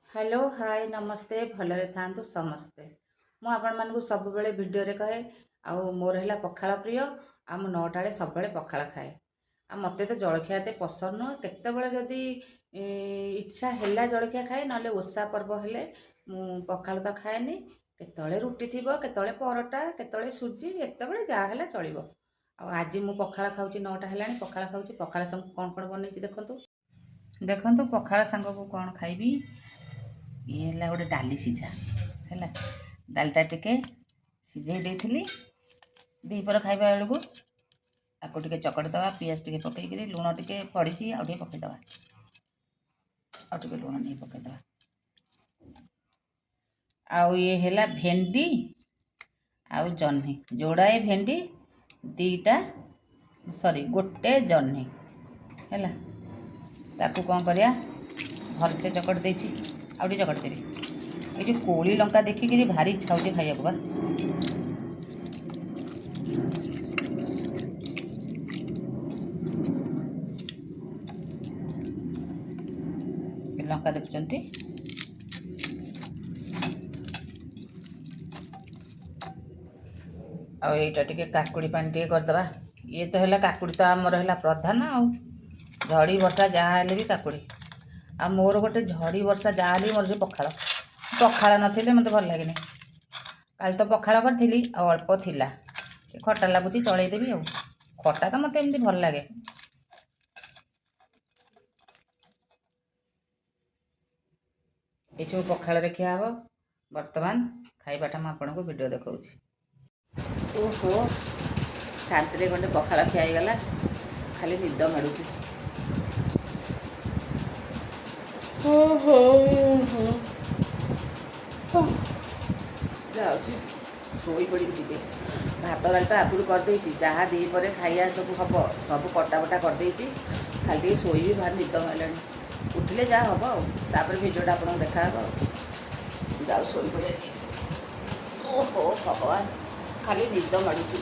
Hello hi नमस्ते भलरे थांतु समस्ते मु आपण मानकु सब बेले वीडियो रे कहे आउ मोर हैला पखाळ प्रिय आ मु 9टा बेले सब बेले पखाळ खाए आ मते तो जळखिया ते पसंद न केते बेले जदी इच्छा हैला जळखिया खाए नले ओसा पर्व हेले मु पखाळ तो खाएनी केतळे रुटी थिबो केतळे परोटा केतळे सुजी एते बेले जा हैला चलिबो आ आज मु पखाळ खाउची 9टा हैलानी पखाळ खाउची पखाळ संग कोन कोन बनेछि देखंतु देखंतु पखाळ संग को कोन खाइबी ये है गोटे डाली सीझा है डालटा टिके सीझे देती दीपर खाइबा बेलू आपको टे चकड़ी दवा पियाज टे पकईक लुण टे पड़ी आउ पकईदे आउ लुण नहीं पकईदे आउ ये है भेंडी आउ जह्नी जोड़ाए भेंडी दीटा सॉरी गोटे जह्नी है ताकू कौन करिया भलसे चकड़ी देती आउ चकड़ी देवी ये जो कोली लंका देखिक भारी इच्छा हो खाइबा बा लंका देखुंत आईटा टे काकुड़ी पानी टे करदे ये तो है काकुड़ी तो आमर है प्रधान आउ झड़ी वर्षा जहाँ भी काकुड़ी आ मोर गोटे झड़ी वर्षा जहाँ मोर जो पखाड़ पखाड़ नथिले मते भल लगे काल तो पखाड़ करी अल्प थिला खटा लगुच चलईदेवी आ खटा तो मत एमती भल लगे ये सब पखाड़ रे खिया हम बर्तमान खाइबाटा मुझे आपको वीडियो देखा ओहो शांति रे गंडे पखाड़ खियागला खाली निद मारूची जाऊँगी शोई पड़ी टे भात डालटा आगुरी करदे जहाँ दीपर खाइया सब हम सब कटाबटा करदे खाली शोई भी भारी निद मारा उठिले जहाँ हम आपर भिडियोटा आपको देखा जाऊ शोई पड़े ओहो भगवान खाली निद मारूची।